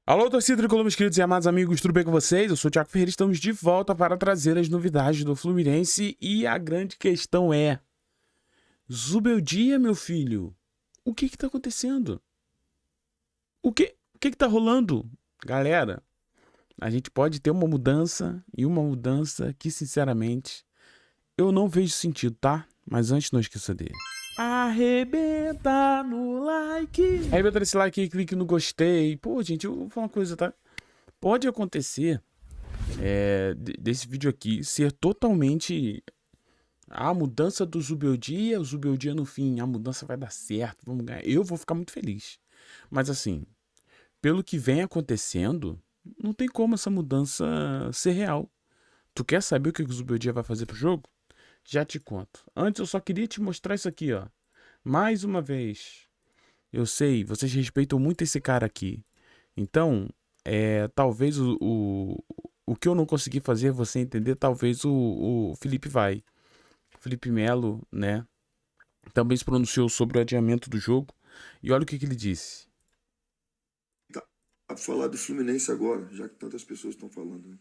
Alô, torcida tricolor, meus queridos e amados amigos, tudo bem com vocês? Eu sou o Thiago Ferreira, estamos de volta para trazer as novidades do Fluminense e a grande questão é: Zubeldia, meu filho, o que tá acontecendo? O que tá rolando? Galera, a gente pode ter uma mudança e uma mudança que, sinceramente, eu não vejo sentido, tá? Mas antes, não esqueça dele. Arrebenta no like. Arrebenta nesse like aí, clique no gostei. Pô, gente, eu vou falar uma coisa, tá? Pode acontecer desse vídeo aqui ser totalmente a mudança do Zubeldia, o Zubeldia no fim, a mudança vai dar certo, vamos ganhar. Eu vou ficar muito feliz. Mas assim, pelo que vem acontecendo, não tem como essa mudança ser real. Tu quer saber o que o Zubeldia vai fazer pro jogo? Já te conto. Antes eu só queria te mostrar isso aqui, ó. Mais uma vez. Eu sei, vocês respeitam muito esse cara aqui. Então, talvez o que eu não consegui fazer você entender, talvez o Felipe vai. Felipe Melo, né? Também se pronunciou sobre o adiamento do jogo. E olha o que ele disse. Tá, a falar do Fluminense agora, já que tantas pessoas estão falando, né?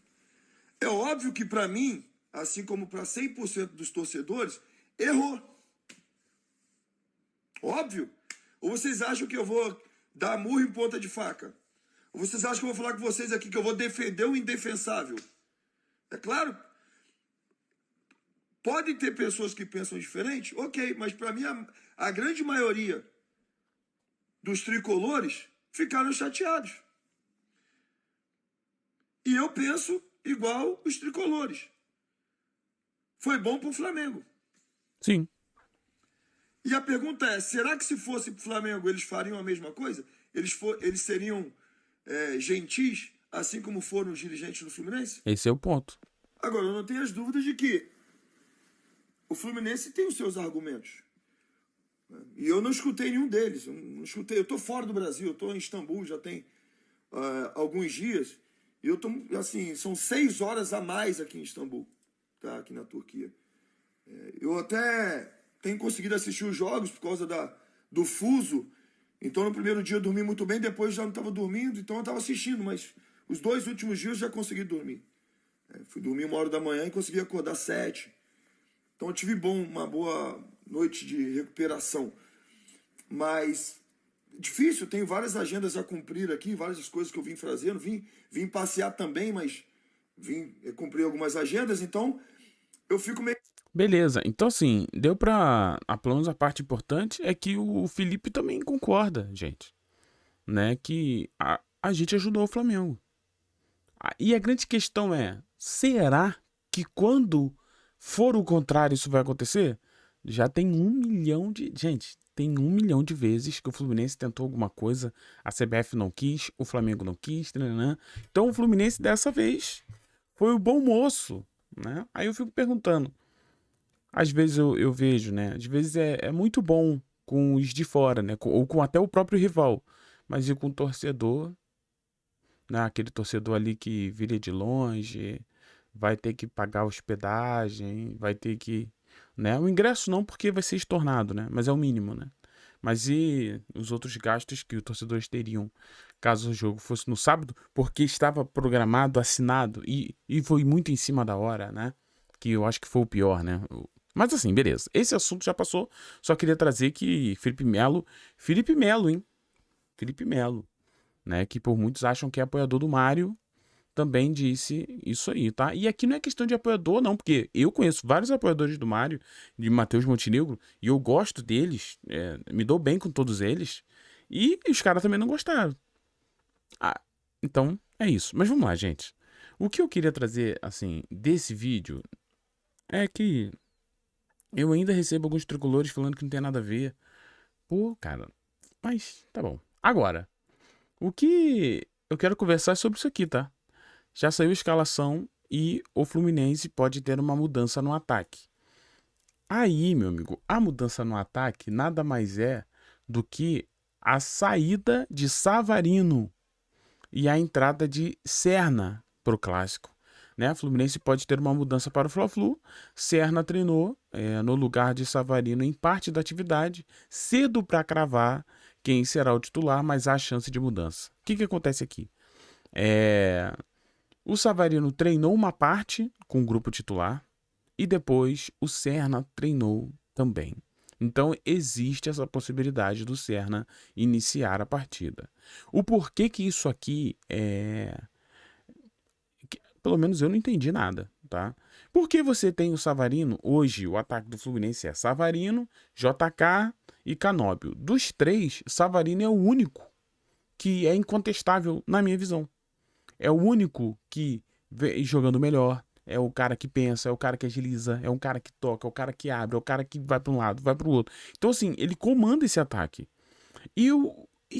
É óbvio que para mim, assim como para 100% dos torcedores, errou. Óbvio. Ou vocês acham que eu vou dar murro em ponta de faca? Ou vocês acham que eu vou falar com vocês aqui que eu vou defender o indefensável? É claro. Podem ter pessoas que pensam diferente? Ok, mas para mim a grande maioria dos tricolores ficaram chateados. E eu penso igual os tricolores. Foi bom para o Flamengo. Sim. E a pergunta é, será que se fosse para o Flamengo eles fariam a mesma coisa? Eles seriam gentis, assim como foram os dirigentes do Fluminense? Esse é o ponto. Agora, eu não tenho as dúvidas de que o Fluminense tem os seus argumentos. E eu não escutei nenhum deles. Eu estou fora do Brasil, eu estou em Istambul já tem alguns dias. E eu estou, assim, são 6 horas a mais aqui em Istambul, tá? Aqui na Turquia. Eu até tenho conseguido assistir os jogos por causa do fuso. Então, no primeiro dia eu dormi muito bem, depois já não estava dormindo, então eu estava assistindo. Mas os 2 últimos dias eu já consegui dormir. Fui dormir 1 hora da manhã e consegui acordar 7. Então eu tive uma boa noite de recuperação. Mas difícil, tenho várias agendas a cumprir aqui, várias coisas que eu vim fazendo. Vim passear também, mas vim cumprir algumas agendas, então eu fico meio... Beleza, então assim, deu pra... Pelo menos a parte importante é que o Felipe também concorda, gente. Né, que a gente ajudou o Flamengo. E a grande questão é, será que quando for o contrário isso vai acontecer? Já tem 1 milhão de... Gente, tem 1 milhão de vezes que o Fluminense tentou alguma coisa, a CBF não quis, o Flamengo não quis, né? Então o Fluminense dessa vez foi o bom moço, né? Aí eu fico perguntando, às vezes eu vejo, né? Às vezes é muito bom com os de fora, né? Ou com até o próprio rival, mas e com o torcedor, né? Aquele torcedor ali que viria de longe, vai ter que pagar hospedagem, vai ter que, né? O ingresso não, porque vai ser estornado, né? Mas é o mínimo, né? Mas e os outros gastos que os torcedores teriam caso o jogo fosse no sábado, porque estava programado, assinado e foi muito em cima da hora, né? Que eu acho que foi o pior, né? Mas assim, beleza. Esse assunto já passou. Só queria trazer que Felipe Melo, hein? Felipe Melo, né? Que por muitos acham que é apoiador do Mário, também disse isso aí, tá? E aqui não é questão de apoiador, não, porque eu conheço vários apoiadores do Mário, de Matheus Montenegro, e eu gosto deles, me dou bem com todos eles, e os caras também não gostaram. Então, é isso. Mas vamos lá, gente. O que eu queria trazer, assim, desse vídeo é que eu ainda recebo alguns tricolores falando que não tem nada a ver. Pô, cara, mas tá bom. Agora, o que eu quero conversar é sobre isso aqui, tá? Já saiu a escalação e o Fluminense pode ter uma mudança no ataque. Aí, meu amigo, a mudança no ataque nada mais é do que a saída de Savarino e a entrada de Serna pro clássico. né? Fluminense pode ter uma mudança para o Fla-Flu. Serna treinou no lugar de Savarino em parte da atividade, cedo para cravar quem será o titular, mas há chance de mudança. O que acontece aqui? O Savarino treinou uma parte com o grupo titular e depois o Serna treinou também. Então existe essa possibilidade do Serna iniciar a partida. O porquê que isso aqui pelo menos eu não entendi nada, tá? Porque você tem o Savarino, hoje o ataque do Fluminense é Savarino, JK e Canóbio. Dos três, Savarino é o único que é incontestável na minha visão. É o único que vem jogando melhor, é o cara que pensa, é o cara que agiliza, é um cara que toca, é o cara que abre, é o cara que vai para um lado, vai para o outro. Então assim, ele comanda esse ataque. E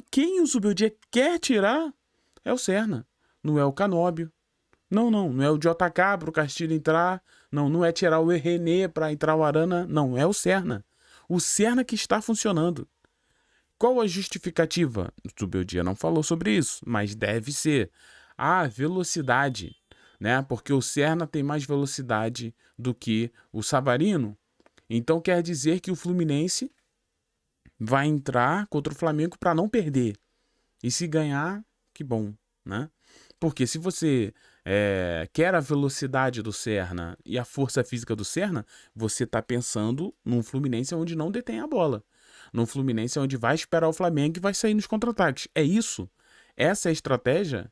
quem o Zubeldia quer tirar é o Serna, não é o Canóbio. Não é o JK para o Castilho entrar. Não é tirar o René para entrar o Arana. Não, é o Serna. O Serna que está funcionando. Qual a justificativa? O Zubeldia não falou sobre isso, mas deve ser a velocidade, né? Porque o Serna tem mais velocidade do que o Savarino. Então quer dizer que o Fluminense vai entrar contra o Flamengo para não perder. E se ganhar, que bom, né? Porque se você quer a velocidade do Serna e a força física do Serna, você está pensando num Fluminense onde não detém a bola. Num Fluminense onde vai esperar o Flamengo e vai sair nos contra-ataques. É isso. Essa é a estratégia.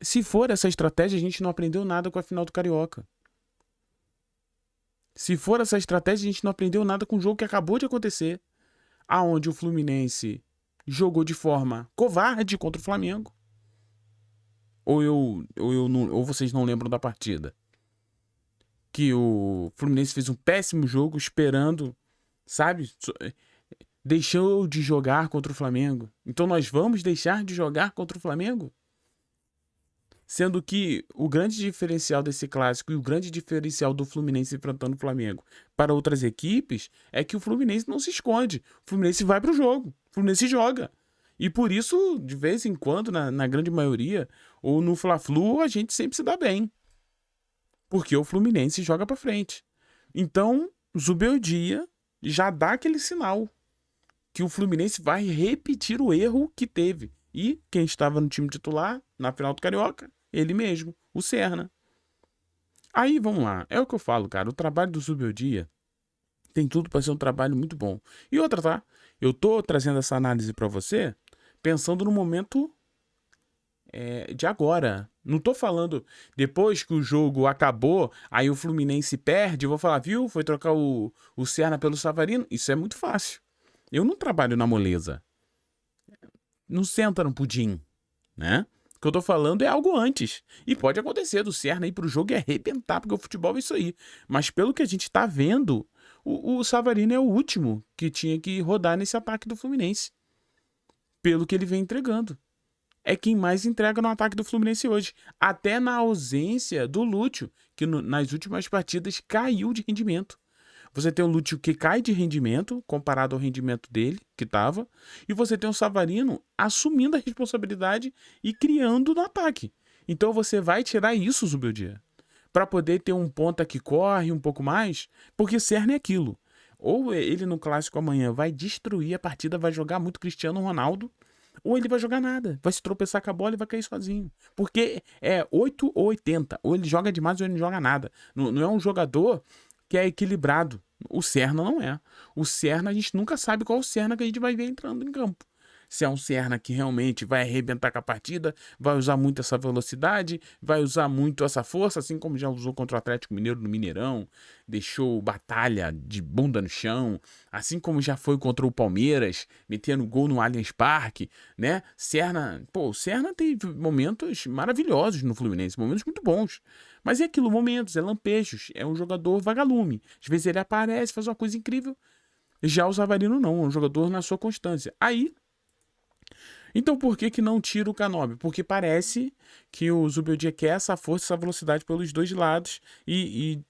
Se for essa estratégia, a gente não aprendeu nada com a final do Carioca. Se for essa estratégia, a gente não aprendeu nada com o jogo que acabou de acontecer. Aonde o Fluminense jogou de forma covarde contra o Flamengo. Ou vocês não lembram da partida? Que o Fluminense fez um péssimo jogo esperando, sabe? Deixou de jogar contra o Flamengo. Então nós vamos deixar de jogar contra o Flamengo? Sendo que o grande diferencial desse clássico e o grande diferencial do Fluminense enfrentando o Flamengo para outras equipes é que o Fluminense não se esconde. O Fluminense vai para o jogo. O Fluminense joga. E por isso, de vez em quando, na grande maioria, ou no Fla-Flu, a gente sempre se dá bem. Porque o Fluminense joga para frente. Então, Zubeldia já dá aquele sinal que o Fluminense vai repetir o erro que teve. E quem estava no time titular, na final do Carioca, ele mesmo, o Serna. Aí, vamos lá. É o que eu falo, cara. O trabalho do Zubeldia tem tudo para ser um trabalho muito bom. E outra, tá? Eu tô trazendo essa análise para você pensando no momento de agora. Não tô falando depois que o jogo acabou, aí o Fluminense perde, eu vou falar, viu? Foi trocar o Serna pelo Savarino. Isso é muito fácil. Eu não trabalho na moleza. Não senta no pudim, né? O que eu tô falando é algo antes. E pode acontecer do Serna ir pro jogo e arrebentar, porque o futebol é isso aí. Mas pelo que a gente tá vendo, o Savarino é o último que tinha que rodar nesse ataque do Fluminense. Pelo que ele vem entregando. É quem mais entrega no ataque do Fluminense hoje. Até na ausência do Lúcio, que nas últimas partidas caiu de rendimento. Você tem o Lúcio que cai de rendimento, comparado ao rendimento dele, que estava, e você tem o Savarino assumindo a responsabilidade e criando no ataque. Então você vai tirar isso, Zubeldia, para poder ter um ponta que corre um pouco mais, porque Serna é aquilo. Ou ele no clássico amanhã vai destruir a partida, vai jogar muito Cristiano Ronaldo, ou ele vai jogar nada, vai se tropeçar com a bola e vai cair sozinho. Porque é 8 ou 80, ou ele joga demais ou ele não joga nada. Não é um jogador que é equilibrado. O Serna não é. O Serna, a gente nunca sabe qual o Serna que a gente vai ver entrando em campo. Se é um Serna que realmente vai arrebentar com a partida, vai usar muito essa velocidade, vai usar muito essa força, assim como já usou contra o Atlético Mineiro no Mineirão, deixou batalha de bunda no chão, assim como já foi contra o Palmeiras, metendo gol no Allianz Parque, né? O Serna teve momentos maravilhosos no Fluminense, momentos muito bons. Mas é aquilo, momentos, é lampejos, é um jogador vagalume. Às vezes ele aparece, faz uma coisa incrível. Já o Savarino não, é um jogador na sua constância. Então por que não tira o Canóbio? Porque parece que o Zubeldia quer essa força, essa velocidade pelos dois lados e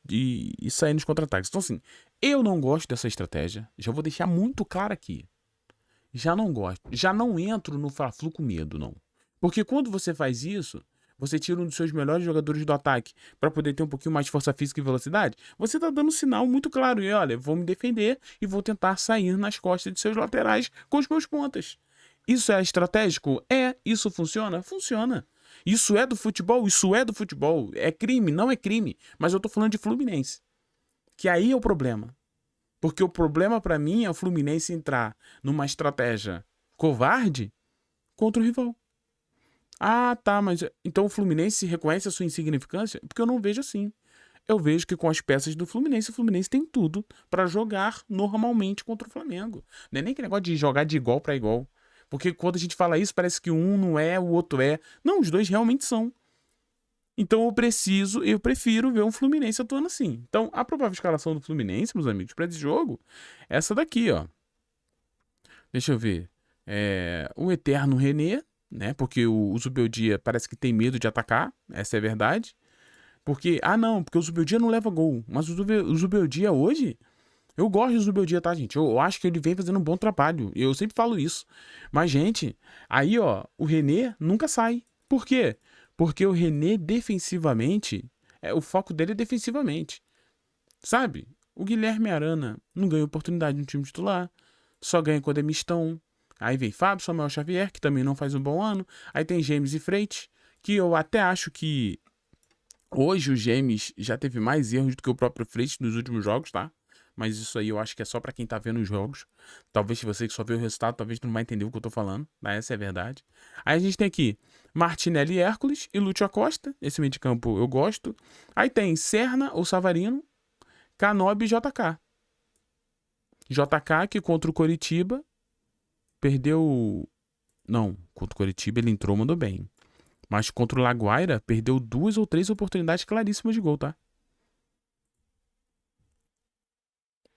sair nos contra-ataques. Então assim, eu não gosto dessa estratégia. Já vou deixar muito claro aqui. Já não gosto. Já não entro no Fla-Flu com medo, não. Porque quando você faz isso, você tira um dos seus melhores jogadores do ataque para poder ter um pouquinho mais de força física e velocidade, você tá dando um sinal muito claro. E olha, vou me defender e vou tentar sair nas costas de seus laterais com os meus pontas. Isso é estratégico? É. Isso funciona? Funciona. Isso é do futebol? Isso é do futebol. É crime? Não é crime. Mas eu tô falando de Fluminense. Que aí é o problema. Porque o problema para mim é o Fluminense entrar numa estratégia covarde contra o rival. Ah, tá, mas então o Fluminense reconhece a sua insignificância? Porque eu não vejo assim. Eu vejo que com as peças do Fluminense, o Fluminense tem tudo para jogar normalmente contra o Flamengo. Não é nem que negócio de jogar de igual para igual. Porque quando a gente fala isso, parece que um não é, o outro é. Não, os dois realmente são. Então eu prefiro ver um Fluminense atuando assim. Então, a provável escalação do Fluminense, meus amigos, para esse jogo, é essa daqui, ó. Deixa eu ver. O eterno René, né? Porque o Zubeldia parece que tem medo de atacar. Essa é a verdade. Porque, porque o Zubeldia não leva gol. Mas o Zubeldia hoje, eu gosto do Zubeldia, tá, gente? Eu acho que ele vem fazendo um bom trabalho. Eu sempre falo isso. Mas, gente, aí, ó, o René nunca sai. Por quê? Porque o René, defensivamente, o foco dele é defensivamente. Sabe? O Guilherme Arana não ganha oportunidade no time titular. Só ganha quando é mistão. Aí vem Fábio Samuel Xavier, que também não faz um bom ano. Aí tem James e Freitas, que eu até acho que hoje o James já teve mais erros do que o próprio Freitas nos últimos jogos, tá? Mas isso aí eu acho que é só pra quem tá vendo os jogos. Talvez se você que só vê o resultado, talvez não vai entender o que eu tô falando. Mas essa é a verdade. Aí a gente tem aqui Martinelli e Hércules e Lúcio Acosta. Esse meio de campo eu gosto. Aí tem Serna ou Savarino, Canobi e JK. JK que contra o Coritiba perdeu... Não, contra o Coritiba ele entrou, mandou bem. Mas contra o Laguaira perdeu 2 ou 3 oportunidades claríssimas de gol, tá?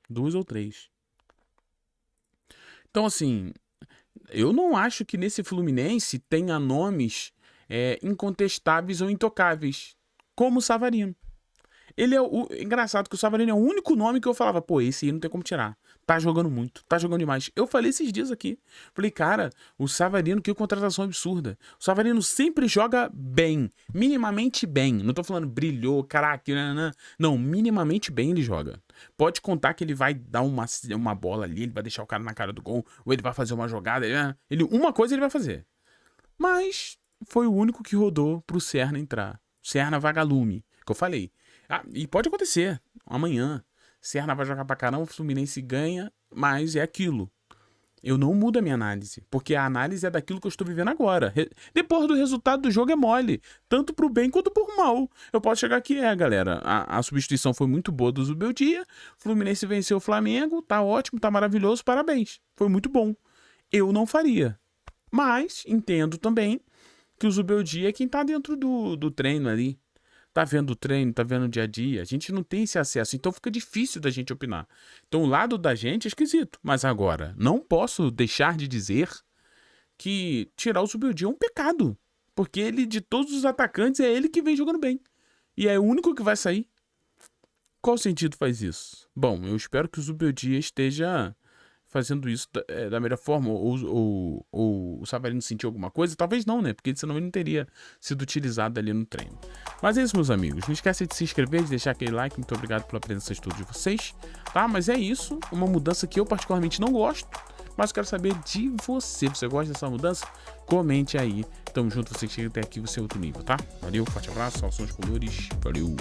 2 ou 3. Então, assim, eu não acho que nesse Fluminense tenha nomes incontestáveis ou intocáveis, como o Savarino. Ele é engraçado que o Savarino é o único nome que eu falava, pô, esse aí não tem como tirar. Tá jogando muito, tá jogando demais. Eu falei esses dias aqui. Falei, cara, o Savarino, que contratação absurda. O Savarino sempre joga bem, minimamente bem. Não tô falando brilhou, caraca, não, minimamente bem ele joga. Pode contar que ele vai dar uma bola ali, ele vai deixar o cara na cara do gol, ou ele vai fazer uma jogada, uma coisa ele vai fazer. Mas foi o único que rodou pro Serna entrar. Serna vagalume, que eu falei. E pode acontecer, amanhã. Serna vai jogar pra caramba, o Fluminense ganha, mas é aquilo. Eu não mudo a minha análise, porque a análise é daquilo que eu estou vivendo agora. Depois do resultado do jogo é mole, tanto pro bem quanto pro mal. Eu posso chegar aqui, galera, a substituição foi muito boa do Zubeldia, o Fluminense venceu o Flamengo, tá ótimo, tá maravilhoso, parabéns. Foi muito bom. Eu não faria. Mas entendo também que o Zubeldia é quem tá dentro do treino ali. Tá vendo o treino, tá vendo o dia a dia. A gente não tem esse acesso, então fica difícil da gente opinar. Então o lado da gente é esquisito. Mas agora, não posso deixar de dizer que tirar o Zubeldia é um pecado. Porque ele, de todos os atacantes, é ele que vem jogando bem. E é o único que vai sair. Qual sentido faz isso? Bom, eu espero que o Zubeldia esteja fazendo isso da melhor forma, ou o Savarino sentiu alguma coisa, talvez não, né, porque senão ele não teria sido utilizado ali no treino. Mas é isso, meus amigos, não esquece de se inscrever, de deixar aquele like, muito obrigado pela presença de todos vocês, tá, mas é isso, uma mudança que eu particularmente não gosto, mas quero saber de você gosta dessa mudança? Comente aí, tamo junto, você que chega até aqui, você é outro nível, tá? Valeu, forte abraço, salve os colores, valeu!